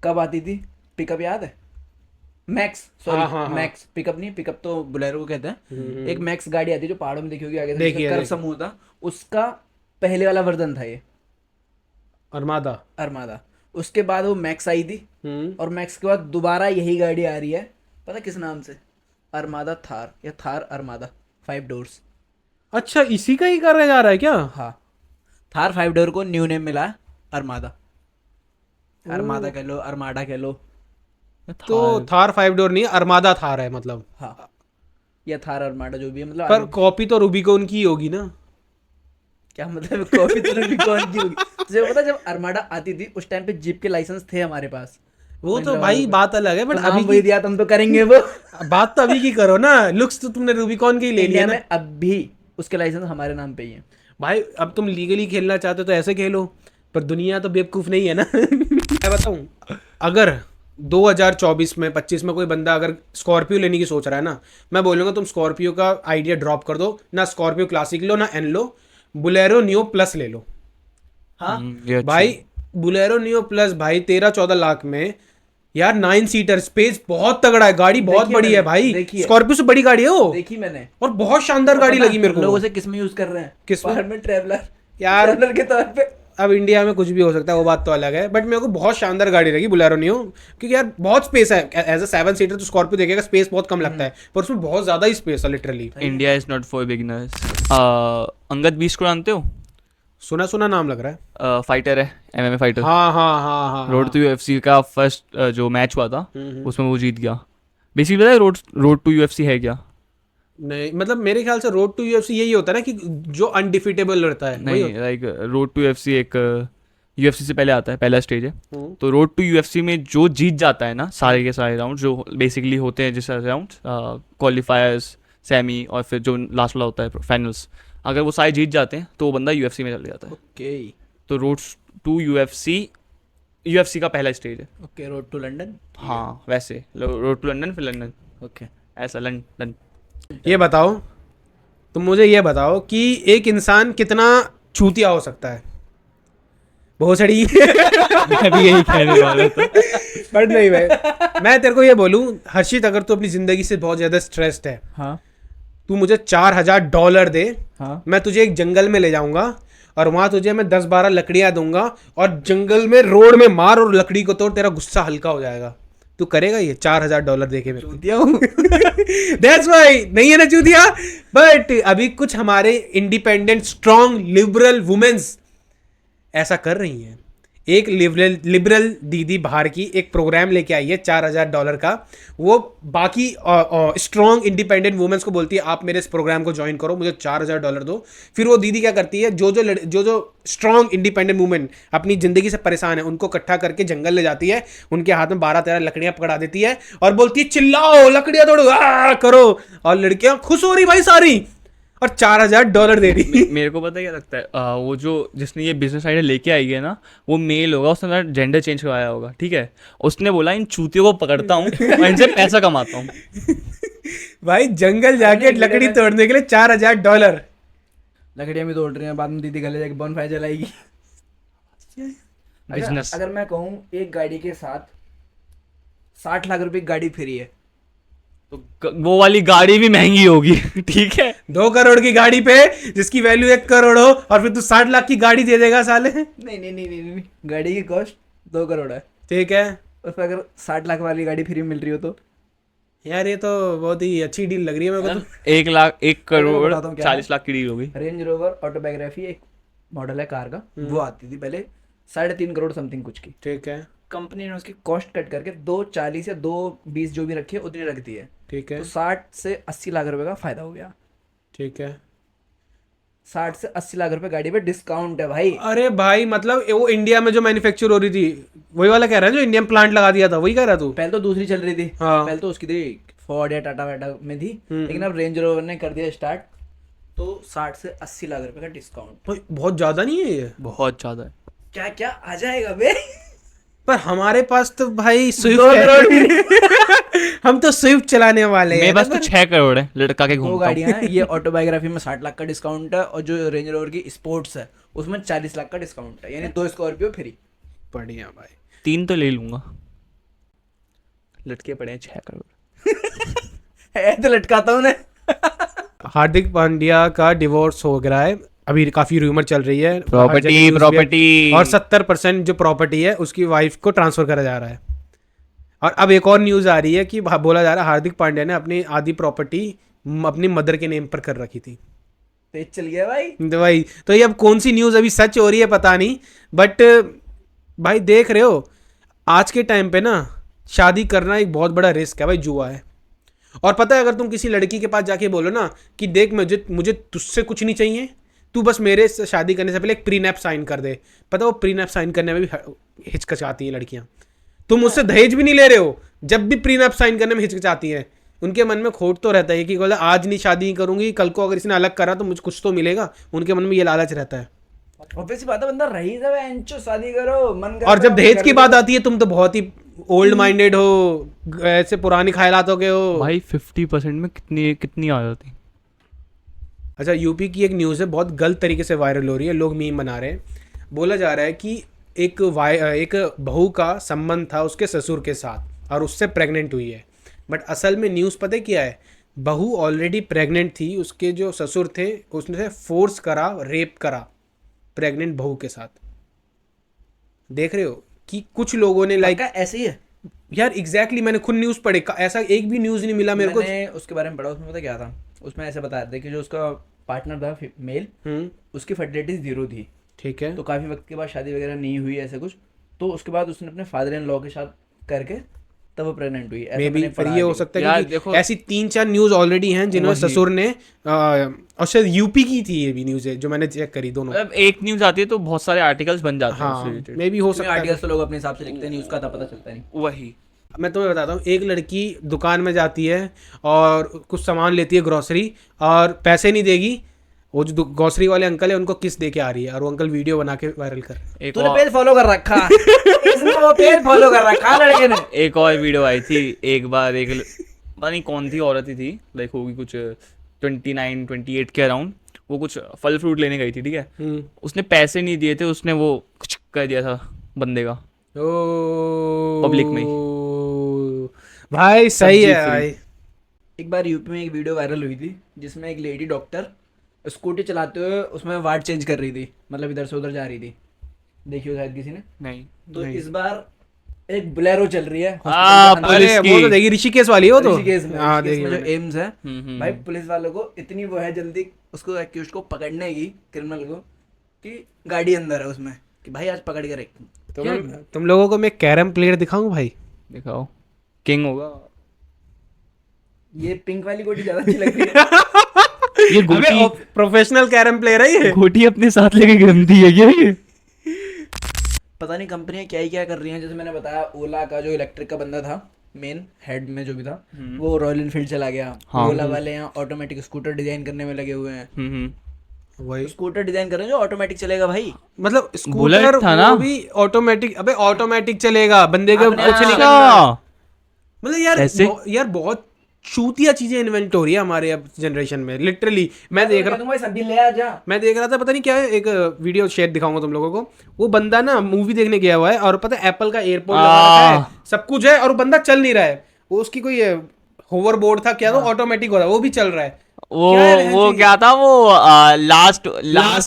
कब आती थी? पिकअप याद है? मैक्स, सॉरी मैक्स, पिकअप नहीं, पिकअप तो बुलेरो को कहते हैं। एक मैक्स गाड़ी आती है जो पहाड़ों में देखी होगी, आगे से कर्व समूह था, उसका पहले वाला वर्जन था ये अरमादा। उसके बाद वो मैक्स आई थी, और मैक्स के बाद दोबारा यही गाड़ी आ रही है, पता किस नाम से? अरमादा थार, या थार अरमादा 5 डोर्स। अच्छा इसी का ही करा जा रहा है क्या? हाँ, थार 5 डोर को न्यू नेम मिला अरमादा। अरमादा कह लो, अरमाडा कह लो। तो थार 5 डोर नहीं, अरमादा थार है मतलब। हाँ, या थार अरमाडा जो भी है, मतलब पर कॉपी तो रूबिकॉन की होगी ना? क्या मतलब कॉपी तो रूबिकॉन की होगी? तुझे पता जब अरमाडा आती थी उस टाइम पे जीप के लाइसेंस थे हमारे पास। वो तो भाई बात अलग है, बट अभी अभी दिया तुम तो करेंगे वो। बात तो अभी की करो ना, लुक्स तो तुमने रूबिकॉन के ही ले लिया इंडिया ना में अब भी उसके लाइसेंस हमारे नाम पे ही है भाई। अब तुम लीगली खेलना चाहते हो तो ऐसे खेलो, पर दुनिया तो बेवकूफ नहीं है ना। मैं बताऊं, अगर 2024 में 25 में कोई बंदा अगर स्कॉर्पियो लेने की सोच रहा है ना, मैं बोलूँगा तुम स्कॉर्पियो का आइडिया ड्रॉप कर दो ना, स्कॉर्पियो क्लासिक लो ना, एन लो, बुलेरो नियो प्लस ले लो। हाँ भाई बुलेरो नियो प्लस भाई 13-14 लाख में यार, 9 सीटर, स्पेस बहुत तगड़ा है, गाड़ी बहुत बड़ी है भाई, स्कॉर्पियो से बड़ी गाड़ी है वो, देखी मैंने, और बहुत शानदार गाड़ी लगी मेरे को। लोगों से किस में यूज कर रहे हैं? किस में? ट्रैवलर यार के तौर पे। अब इंडिया में कुछ भी हो सकता है, वो बात तो अलग है, बट मेरे को बहुत शानदार गाड़ी लगी बोलेरो नियो, क्योंकि यार बहुत स्पेस है। एज अ 7 सीटर तो स्कॉर्पियो देखेगा स्पेस बहुत कम लगता है, पर उसमें बहुत ज़्यादा ही स्पेस है literally. India is not for beginners. Angad 20 को जानते हो? सुना सुना नाम लग रहा है। फाइटर है, MMA फाइटर। हाँ हाँ हाँ हाँ। रोड टू UFC का फर्स्ट जो मैच हुआ था हम्म। उसमें वो जीत गया। बेसिकली पता है रोड टू UFC है क्या? नहीं मतलब मेरे ख्याल से रोड टू यूएफसी यही होता है ना, कि जो अनडिफिटेबल रहता है वही नहीं, लाइक रोड टू UFC एक UFC से पहले आता है, पहला स्टेज है। हम्म। तो रोड टू UFC में जो जीत जाता है ना सारे के सारे राउंड जो बेसिकली होते हैं, जैसे राउंड क्वालिफायर्स, सेमी और फिर जो लास्ट वाला होता है फाइनल्स, अगर वो सारे जीत जाते हैं तो वो बंदा UFC में चले जाता है। ओके तो रोड टू UFC का पहला स्टेज है। Okay, road to London. हाँ वैसे रोड टू लंदन, फिर लंदन, ओके, ऐसा लंदन। ये बताओ, तुम मुझे ये बताओ कि एक इंसान कितना चूतिया हो सकता है। बहुत सड़ी मैं भी यही कहने वाला था। बट नहीं भाई, मैं तेरे को ये बोलूं हर्षित, अगर तू अपनी जिंदगी से बहुत ज्यादा स्ट्रेस्ड है, हाँ तू मुझे $4000 दे, हाँ, मैं तुझे एक जंगल में ले जाऊंगा और वहां तुझे मैं 10-12 लकड़ियां दूंगा और जंगल में रोड में मार और लकड़ी को तोड़, तेरा गुस्सा हल्का हो जाएगा। तू करेगा ये $4000 दे के मेरे को? चूतिया हूँ। That's why नहीं है ना चूतिया। बट अभी कुछ हमारे इंडिपेंडेंट स्ट्रॉन्ग लिबरल वुमेन्स ऐसा कर रही हैं। एक लिबरल दीदी बाहर की एक प्रोग्राम लेके आई है $4000 का। वो बाकी स्ट्रॉन्ग इंडिपेंडेंट वुमेन्स को बोलती है आप मेरे इस प्रोग्राम को ज्वाइन करो, मुझे $4000 दो। फिर वो दीदी क्या करती है, जो स्ट्रॉन्ग इंडिपेंडेंट वुमेन अपनी जिंदगी से परेशान है उनको इकट्ठा करके जंगल ले जाती है, उनके हाथ में 12-13 लकड़ियां पकड़ा देती है और बोलती है चिल्लाओ, लकड़ियां तोड़ो, करो। और लड़कियां खुश हो रही भाई सारी, और $4000 दे रही। मेरे को पता क्या लगता है, वो जो जिसने ये बिजनेस आइडिया लेके आई है ना, वो मेल होगा, उसने जेंडर चेंज करवाया होगा, ठीक है। उसने बोला इन चूतियों को पकड़ता हूँ और इनसे पैसा कमाता हूँ। भाई जंगल जाके लकड़ी तोड़ने के लिए $4000। लकड़ियाँ भी तोड़ रही हैं, बाद में दीदी गले जाके बॉनफायर जलाएगी। बिजनेस। अगर मैं कहूँ एक गाड़ी के साथ 60 लाख रुपए की गाड़ी फ्री है, तो वो वाली गाड़ी भी महंगी होगी। ठीक है, 2 करोड़ की गाड़ी पे जिसकी वैल्यू 1 करोड़ हो और फिर तू 60 लाख की गाड़ी दे देगा साले? नहीं, गाड़ी की कॉस्ट 2 करोड़ है, ठीक है उस पर अगर 60 लाख वाली गाड़ी फ्री मिल रही हो तो यार, ये तो बहुत ही अच्छी डील लग रही है मेरे को तो। 1 करोड़ बताता हूँ क्या 40 लाख की डील होगी। रेंज रोवर ऑटोबायोग्राफी एक मॉडल है कार का, वो आती थी पहले 3.5 करोड़ समथिंग कुछ की। ठीक है कंपनी ने उसकी कॉस्ट कट करके 240 या 220 जो भी रखी है उतनी रख दी है, ठीक है तो 60 से 80 लाख रुपए का फायदा हो गया। ठीक है। 60 से 80 लाख रुपए गाड़ी पे डिस्काउंट है भाई। अरे भाई मतलब वो इंडिया में जो मैन्युफैक्चर हो रही थी वही वाला कह रहा है जो इंडिया में प्लांट लगा दिया था, वही कह रहा तू? पहले तो दूसरी चल रही थी, हाँ। पहले तो उसकी थी फोर्ड या टाटा वाटा में थी, लेकिन अब रेंज रोवर ने कर दिया स्टार्ट, तो 60 से 80 लाख रुपए का डिस्काउंट। भाई, बहुत ज्यादा नहीं है ये? बहुत ज़्यादा है। क्या क्या आ जाएगा बे। पर हमारे पास तो भाई 2 स्विफ्ट करोड़ है। हम तो स्विफ्ट चलाने वाले मेरे हैं। पास तो 6 करोड़ है, लड़का के दो घूमता हूँ। गाड़ियां हैं, ये ऑटोबायोग्राफी में 60 लाख का डिस्काउंट है और जो रेंज रोवर की स्पोर्ट्स है उसमें 40 लाख का डिस्काउंट है, यानी 2 स्कॉर्पियो फ्री। बढ़िया भाई। 3 तो ले लूंगा, लटके पड़े हैं 6 करोड़। है तो लटकाता हूँ ना। हार्दिक पांड्या का डिवोर्स हो गया है, अभी काफी रूमर चल रही है। प्रॉपर्टी और 70% जो प्रॉपर्टी है उसकी वाइफ को ट्रांसफर करा जा रहा है। और अब एक और न्यूज आ रही है कि बोला जा रहा है हार्दिक पांड्या ने अपनी आधी प्रॉपर्टी अपनी मदर के नेम पर कर रखी थी। तेज चल गया भाई। तो भाई तो ये अब कौन सी न्यूज अभी सच हो रही है पता नहीं, बट भाई देख रहे हो आज के टाइम पे ना शादी करना एक बहुत बड़ा रिस्क है भाई, जुआ है। और पता है अगर तुम किसी लड़की के पास जाके बोलो ना कि देख मुझे तुझसे कुछ नहीं चाहिए, तू बस मेरे से शादी करने से पहले एक प्रीनैप साइन कर दे, पता वो प्रीनैप साइन करने में भी हिचकिचाती हैं लड़कियां। तुम उससे दहेज भी नहीं ले रहे हो, जब भी प्रीनैप साइन करने में हिचकिचाती हैं। उनके मन में खोट तो रहता है कि बोला आज नहीं शादी करूंगी, कल को अगर इसने अलग करा तो मुझे कुछ तो मिलेगा, उनके मन में ये लालच रहता है। ऑब्वियस बात है, बंदा रही सब एंचो शादी करो मन और जब दहेज की बात आती है तुम तो बहुत ही ओल्ड माइंडेड हो, ऐसे पुरानी ख्यालातों के हो भाई। 50% में कितनी आ जाती? अच्छा, यूपी की एक न्यूज़ है बहुत गलत तरीके से वायरल हो रही है, लोग मीम बना रहे हैं। बोला जा रहा है कि एक बहू का संबंध था उसके ससुर के साथ और उससे प्रेग्नेंट हुई है, बट असल में न्यूज़ पता क्या है, बहू ऑलरेडी प्रेग्नेंट थी, उसके जो ससुर थे उसने फोर्स करा, रेप करा प्रेग्नेंट बहू के साथ। देख रहे हो कि कुछ लोगों ने लाइक पक्का ऐसे ही है। यार एग्जैक्टली मैंने खुद न्यूज़ पढ़े, ऐसा एक भी न्यूज़ नहीं मिला मेरे को। मैंने उसके बारे में पढ़ा, उसमें पता क्या था, उसमें ऐसे बता रहे थे कि जो उसका पार्टनर था मेल, उसकी फर्टिलिटी 0 थी। ठीक है। तो काफ़ी वक्त के बाद शादी वगैरह नहीं हुई ऐसे कुछ, तो उसके बाद उसने अपने फादर इन लॉ के साथ करके तब वो प्रेग्नेंट हुई, ऐसा मे बी मैंने पर पढ़ा ये हो अभी। सकता है यार कि देखो- ऐसी 3-4 न्यूज़ ऑलरेडी हैं जिन्होंने वही। ससुर ने और शायद यूपी की थी ये भी न्यूज़ है जो मैंने चेक करी दोनों। मतलब एक न्यूज़ आती है तो बहुत सारे आर्टिकल्स बन जाते हैं हाँ उससे related। मे बी हो उसमें सकता है। आर्टिकल्स तो लोग अपने हिसाब से लिखते नहीं, उसका था पता चलता नहीं। वही। मैं तुम्हें बताता हूँ, एक लड़की दुकान में जाती है और कुछ सामान लेती है ग्रोसरी और पैसे नहीं देगी, वो जो ग्रोसरी वाले अंकल है उनको किस दे के आ रही है और वो अंकल वीडियो बना के वायरल कर रहे हैं। एक तूने और पेज फॉलो कर रखा इसने वो पेज फॉलो कर रखा लड़के ने। एक और वीडियो आई थी एक बार, पता नहीं कौन थी, औरत ही थी, लाइक होगी कुछ 29-28 के अराउंड। वो कुछ फल फ्रूट लेने गई थी, ठीक है। उसने पैसे नहीं दिए थे, उसने वो कुछ कर दिया था बंदे का पब्लिक में भाई सही सब्जी है फ्री। भाई। एक बार यूपी में एक वीडियो वायरल हुई थी जिसमें एक लेडी डॉक्टर स्कूटी चलाते हुए उसमें वार्ड चेंज कर रही थी, मतलब इधर से उधर जा रही थी, देखी हो शायद किसी ने। नहीं। तो नहीं। इस बार एक बोलेरो चल रही है हाँ, hospital के अंदर। पुलिस अरे की। वो तो देखी, ऋषिकेश वाली है वो तो। ऋषिकेश में, हाँ ऋषिकेश देखी में जो मैंने। एम्स है हम्म। भाई, पुलिस वालों को इतनी वो है जल्दी उसको एक्यूज को पकड़ने की, क्रिमिनल को, कि गाड़ी अंदर है उसमें कि भाई आज पकड़ के रख। तुम लोगों को मैं कैरम प्लेयर दिखाऊं भाई? दिखाओ, किंग होगा ये पिंक वाली गोटी ज्यादा अच्छी लग रही है। ये। गोटी प्रोफेशनल कैरम प्लेयर है ये। गोटी अपने साथ लेके घूमती है क्या ये? पता नहीं कंपनियां क्या ही क्या कर रही हैं। जैसे मैंने बताया, ओला का जो इलेक्ट्रिक का बंदा था, मेन हेड में जो भी था, वो रॉयल एनफील्ड चला गया। हाँ। ओला वाले यहाँ ऑटोमेटिक स्कूटर डिजाइन करने में लगे हुए हैं। वही स्कूटर डिजाइन कर रहे हैं जो ऑटोमेटिक चलेगा भाई। मतलब बुलेट स्कूटर था ना? वो भी ऑटोमेटिक, अबे ऑटोमेटिक चलेगा, बंदे का अपने कुछ नहीं आप। करना। मतलब यार कैसे? यार बहुत चूतिया चीजें इन्वेंट हो रही है हमारे अब जनरेशन में, लिटरली। मैं देख रहा भाई सब्जी ले आ जा। मैं देख रहा था, पता नहीं क्या है, एक वीडियो शेयर दिखाऊंगा तुम लोगों को। वो बंदा ना मूवी देखने गया हुआ है और पता है एप्पल का एयरपोर्ट लगा रखा है, सब कुछ है, और वो बंदा चल नहीं रहा है। वो उसकी कोई होवर बोर्ड था क्या, तो ऑटोमेटिक हो रहा है, वो भी चल रहा है। वो क्या है वो जी? क्या था वो, last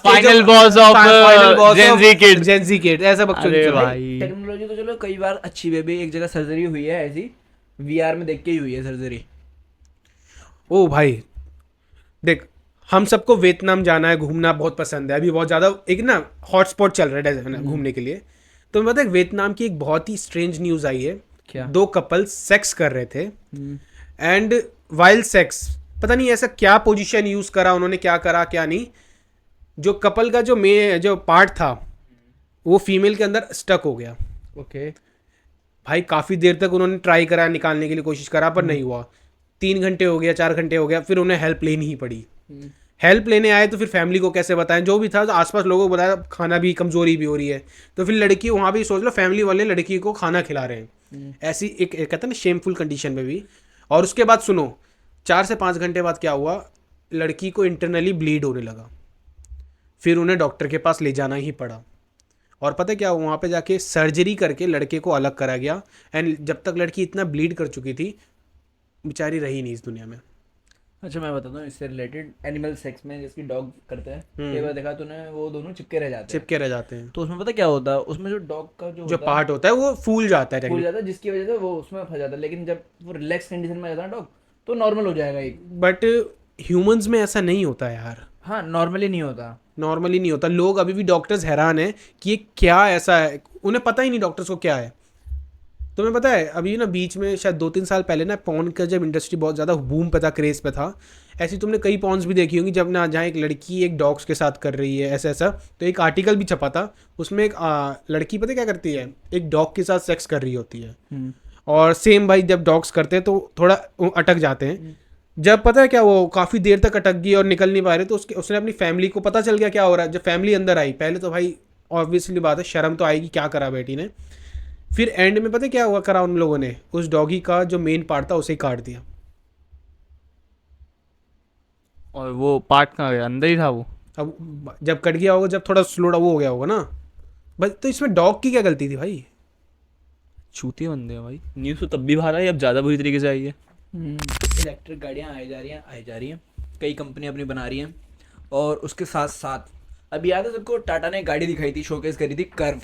final boss of Gen Z kid ऐसा बकचोदी अरे चल रहा है। भाई। टेक्नोलॉजी तो चलो कई बार अच्छी है भी। एक जगह सर्जरी हुई है ऐसी, वीआर में देख के ही हुई है सर्जरी। ओ भाई देख, हम सबको वियतनाम जाना है, घूमना बहुत पसंद है, अभी बहुत ज़्यादा एक ना हॉटस्पॉट चल रहा है घूमने के लिए। तो मैं पता है वियतनाम की एक बहुत ही स्ट्रेंज न्यूज़ आई है। क्या? 2 कपल सेक्स कर रहे थे एंड वाइल्ड सेक्स, पता नहीं ऐसा क्या पोजीशन यूज़ करा उन्होंने, क्या करा क्या नहीं, जो कपल का जो पार्ट था वो फीमेल के अंदर स्टक हो गया। ओके। भाई काफ़ी देर तक उन्होंने ट्राई करा, निकालने के लिए कोशिश करा, पर नहीं हुआ। 3 घंटे हो गया, 4 घंटे हो गया, फिर उन्हें हेल्प लेनी ही पड़ी। हेल्प लेने आए तो फिर फैमिली को कैसे बताएं, जो भी था तो आसपास लोगों को बताया, खाना भी कमजोरी भी हो रही है, तो फिर लड़की वहाँ भी सोच लो फैमिली वाले लड़की को खाना खिला रहे हैं, ऐसी एक कहते हैं ना शेमफुल कंडीशन में भी। और उसके बाद सुनो, 4 से 5 घंटे बाद क्या हुआ, लड़की को इंटरनली ब्लीड होने लगा, फिर उन्हें डॉक्टर के पास ले जाना ही पड़ा। और पता है क्या, वहाँ पे जाके सर्जरी करके लड़के को अलग करा गया। एंड जब तक लड़की इतना ब्लीड कर चुकी थी, बेचारी रही नहीं इस दुनिया में। अच्छा मैं बताता हूँ इससे रिलेटेड, एनिमल सेक्स में जिसकी डॉग करते हैं, कई बार देखा तूने, वो दोनों चिपके रह जाते हैं। चिपके रह जाते हैं, तो उसमें पता क्या होता है, उसमें जो डॉग का जो पार्ट होता है वो फूल जाता है फूल जाता है, जिसकी वजह से वो उसमें फंस जाता है। लेकिन जब वो रिलैक्स कंडीशन में जाता है डॉग, तो नॉर्मल हो जाएगा एक। बट ह्यूमंस में ऐसा नहीं होता यार, हाँ नॉर्मली नहीं होता। नॉर्मली नहीं होता। लोग अभी भी डॉक्टर्स हैरान हैं कि ये क्या ऐसा है, उन्हें पता ही नहीं डॉक्टर्स को क्या है। तुम्हें पता है अभी ना बीच में शायद 2-3 साल पहले ना पॉर्न का जब इंडस्ट्री बहुत ज़्यादा बूम पे था, क्रेज़ पे था, ऐसी तुमने कई पॉर्न्स भी देखी होंगी जब ना जहाँ एक लड़की एक डॉग्स के साथ कर रही है ऐसा ऐसा। तो एक आर्टिकल भी छपा था, उसमें एक लड़की पता क्या करती है, एक डॉग के साथ सेक्स कर रही होती है, और सेम भाई जब डॉग्स करते हैं तो थोड़ा अटक जाते हैं। जब पता है क्या, वो काफ़ी देर तक अटक गई और निकल नहीं पा रहे, तो उसने अपनी फैमिली को पता चल गया क्या हो रहा है। जब फैमिली अंदर आई, पहले तो भाई ऑब्वियसली बात है शर्म तो आएगी, क्या करा बेटी ने। फिर एंड में पता है क्या हुआ करा उन लोगों ने, उस डॉगी का जो मेन पार्ट था उसे ही काट दिया। और वो पार्ट कहाँ गया, अंदर ही था वो। अब जब कट गया होगा, जब थोड़ा स्लो वो हो गया होगा ना, बस तो इसमें डॉग की क्या गलती थी भाई? छूते बंदे हैं भाई। न्यूज़ तो तब भी बाहर आई, अब ज़्यादा बुरी तरीके से आई है। इलेक्ट्रिक गाड़ियाँ आई जा रही हैं, कई कंपनियाँ अपनी बना रही हैं। और उसके साथ साथ अभी याद है सबको, टाटा ने गाड़ी दिखाई थी, शोकेस करी थी, कर्व।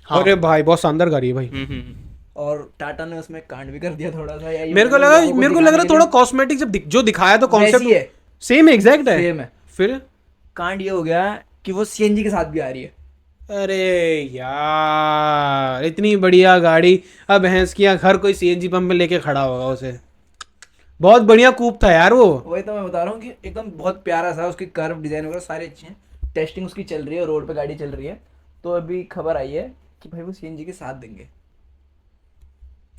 हाँ। अरे भाई बहुत शानदार गाड़ी है भाई। और टाटा ने उसमें कांड भी कर दिया थोड़ा सा, या ये मेरे को मतलब लगा लोगों मेरे को लग दिखाने रहा के थोड़ा लिए कॉस्मेटिक जो दिखाया तो वैसी है, कॉन्सेप्ट सेम एग्जैक्ट है। सेम है। फिर कांड ये हो गया कि वो सीएनजी के साथ भी आ रही है। अरे यार इतनी बढ़िया गाड़ी, अब भैंस की आँख हर कोई सीएनजी पंप में लेके खड़ा होगा उसे। बहुत बढ़िया कूप था यार वो। वही तो मैं बता रहा हूँ कि एकदम बहुत प्यारा सा, उसकी कर्व डिजाइन वगैरह सारे अच्छे हैं। टेस्टिंग उसकी चल रही है, रोड पे गाड़ी चल रही है, तो अभी खबर आई है कि भाई वो सीएनजी के साथ देंगे,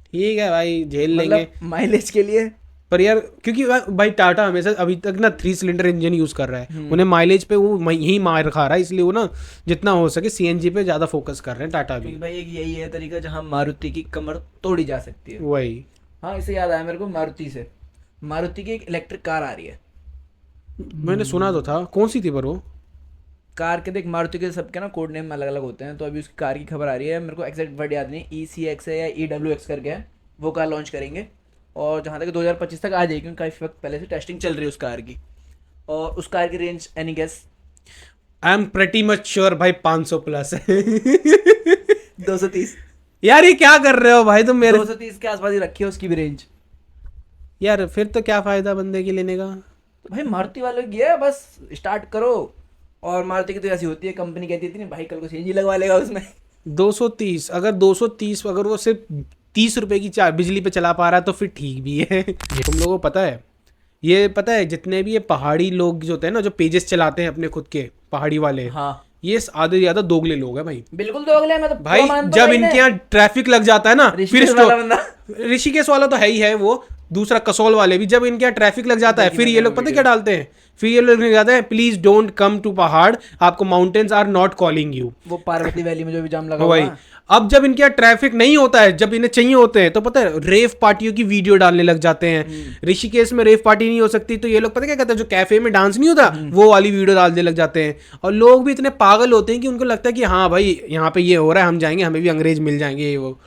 ठीक है भाई झेल लेंगे। मतलब माइलेज के लिए। पर यार क्योंकि भाई टाटा हमेशा अभी तक ना 3 सिलेंडर इंजन यूज कर रहा है, उन्हें माइलेज पे वो यही मार खा रहा है, इसलिए वो ना जितना हो सके सीएनजी पे ज्यादा फोकस कर रहे हैं टाटा भी। क्योंकि भाई एक यही है तरीका जहाँ मारुति की कमर तोड़ी जा सकती है। वही हाँ, इससे याद आया मेरे को, मारुति की एक इलेक्ट्रिक कार आ रही है। मैंने सुना तो था, कौन सी थी पर वो? कार के देख, मारुति के सबके ना कोड नेम अलग अलग होते हैं, तो अभी उसकी कार की खबर आ रही है। मेरे को एग्जैक्ट वर्ड याद नहीं, ECX है या EWX करके है, वो कार लॉन्च करेंगे। और जहाँ तक 2025 तक आ जाएगी, क्योंकि काफ़ी वक्त पहले से टेस्टिंग चल रही है उस कार की। और उस कार की range any guess? I am pretty much sure भाई 500 प्लस है। 230। यार ये क्या कर रहे हो भाई तुम मेरे? 230 के आसपास ही रखी है उसकी भी रेंज। यार फिर तो क्या फायदा बंदे की लेने का। तो भाई मारुति वालों की है, बस स्टार्ट करो। और मारुति की तो ऐसी होती है, कंपनी कहती थी नहीं भाई कल को सीएनजी लगवा लेगा उसमें। 230 अगर वो सिर्फ 30 रुपए की बिजली पे चला पा रहा है तो फिर ठीक भी है। तुम लोगों को पता है जितने भी ये पहाड़ी लोग जो होते हैं ना, जो पेजेस चलाते हैं अपने खुद के पहाड़ी वाले, हाँ ये आधे से ज्यादा दोगले लोग हैं भाई। बिल्कुल तो अगले, मैं तो भाई पूरा मानता जब हूँ इनके भाई यहाँ ट्रैफिक लग जाता है ना, फिर ऋषिकेश वाला बंदा। ऋषिकेश वाला तो है ही है, वो दूसरा कसौल वाले भी जब इनके यहाँ ट्रैफिक लग जाता है, फिर ये लोग पता है क्या डालते हैं? फिर ये लोग लिख जाते हैं प्लीज डोंट कम टू पहाड़, आपको mountains are not calling you. वो पार्वती वैली में जो भी जाम लगा वही। हुआ है। अब जब इनके यहाँ ट्रैफिक नहीं होता है, जब इन्हें चाहिए होते हैं, तो पता है रेव पार्टियों की वीडियो डालने लग जाते हैं। ऋषिकेश में रेव पार्टी नहीं हो सकती, तो ये लोग पता क्या कहते हैं, जो कैफे में डांस नहीं होता वो वाली वीडियो डालने लग जाते हैं। और लोग भी इतने पागल होते हैं कि उनको लगता है कि हाँ भाई यहाँ पे ये हो रहा है, हम जाएंगे, हमें भी अंग्रेज मिल जाएंगे। ये वो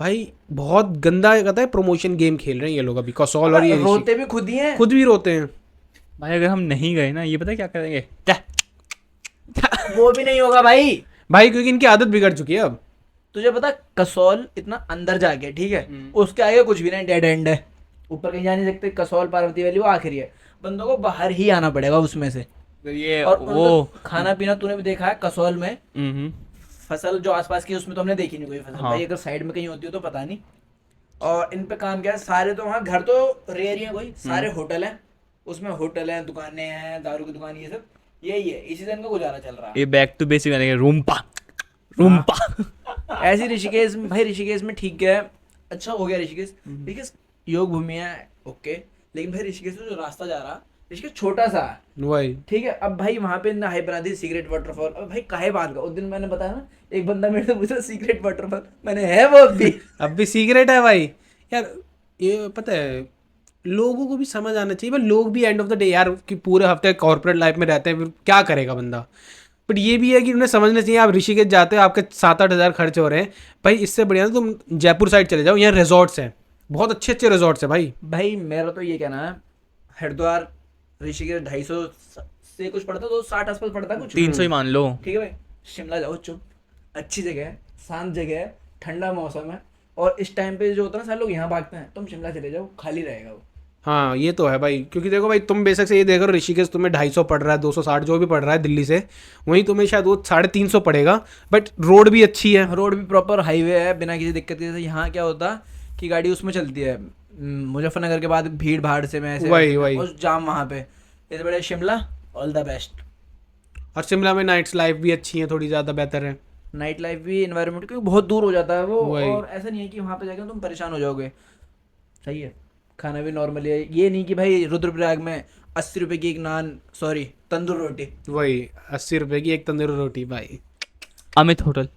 भाई बहुत गंदा कहता है प्रमोशन गेम खेल रहे हैं ये लोग अभी, कसौल और ये रोते भी खुद ही हैं। खुद भी रोते हैं भाई। अगर हम नहीं गए ना, ये पता है क्या करेंगे? वो भी नहीं होगा भाई। क्योंकि इनकी आदत बिगड़ चुकी है अब। तुझे पता कसौल इतना अंदर जाके, ठीक है, उसके आगे कुछ भी नहीं, डेड एंड है, ऊपर कहीं जा नहीं सकते। कसौल पार्वती वैली वो आखिरी है, बंदों को बाहर ही आना पड़ेगा उसमें से। तो ये और वो खाना पीना तूने भी देखा है कसौल में। फसल जो आसपास की है, उसमें तो हमने देखी नहीं कोई फसल। हाँ। भाई अगर साइड में कहीं होती हो तो पता नहीं। और इन पे काम क्या है, सारे तो वहाँ घर तो रेयर ही है, कोई सारे होटल हैं, उसमें होटल हैं, दुकानें हैं, दारू की दुकान, ये सब यही है, इसी से इनका गुजारा चल रहा है। ये बैक टू बेसिक बनेगा, रूम्पा। ऐसे ऋषिकेश में, भाई ऋषिकेश में ठीक है, अच्छा हो गया ऋषिकेश योग भूमि है, ओके। लेकिन भाई ऋषिकेश में जो रास्ता जा रहा, ऋषिकेश छोटा सा है, वही ठीक है। अब भाई वहां पे हाइप बना दी सीक्रेट वाटरफॉल। अब भाई काहे बात का, उस दिन मैंने बताया ना, एक बंदा मेरे से पूछा सीक्रेट वाटरफॉल, मैंने है वो अब भी सीक्रेट है भाई। यार ये पता है लोगों को भी समझ आना चाहिए भाई, लोग भी एंड ऑफ द डे यार कि पूरे हफ्ते कॉर्पोरेट लाइफ में रहते हैं, फिर क्या करेगा बंदा। बट ये भी है कि उन्हें समझना चाहिए, आप ऋषिकेश जाते हो, आपके 7-8 हज़ार खर्च हो रहे हैं भाई, इससे बढ़िया ना तुम जयपुर साइड चले जाओ, यहाँ रिजॉर्ट्स हैं, बहुत अच्छे अच्छे रिजॉर्ट्स हैं भाई। भाई मेरा तो ये कहना है, हरिद्वार ऋषिकेश 250 से कुछ पड़ता, तो 60 आसपास पड़ता कुछ, 300 ही मान लो। ठीक है भाई। शिमला जाओ, चुप, अच्छी जगह है, शांत जगह है, ठंडा मौसम है। और इस टाइम पे जो होता है ना, सारे लोग यहाँ भागते हैं, तुम शिमला चले जाओ, खाली रहेगा वो। हाँ ये तो है भाई, क्योंकि देखो भाई तुम बेशक से ये देखो ऋषिकेश तुम्हें 250 पड़ रहा है, 260 जो भी पड़ रहा है दिल्ली से, वहीं तुम्हें शायद वो 350 पड़ेगा, बट रोड भी अच्छी है, रोड भी प्रॉपर हाईवे है, बिना किसी दिक्कत के। यहाँ क्या होता कि गाड़ी उसमें चलती है मुजफ्फरनगर के बाद भीड़ भाड़ से, में ऐसे वही और जाम वहाँ पे। इस बड़े शिमला ऑल द बेस्ट। और शिमला में नाइट्स लाइफ भी अच्छी है, थोड़ी ज़्यादा बेहतर है, नाइट लाइफ भी, एनवायरनमेंट, क्योंकि बहुत दूर हो जाता है वो, वही। और ऐसा नहीं है कि वहाँ पे जाकर तुम परेशान हो जाओगे। सही है, खाना भी नॉर्मल है, ये नहीं कि भाई रुद्रप्रयाग में 80 रुपए की एक नान, सॉरी तंदूर रोटी, वही 80 रुपए की एक तंदूरी रोटी भाई। अमित होटल।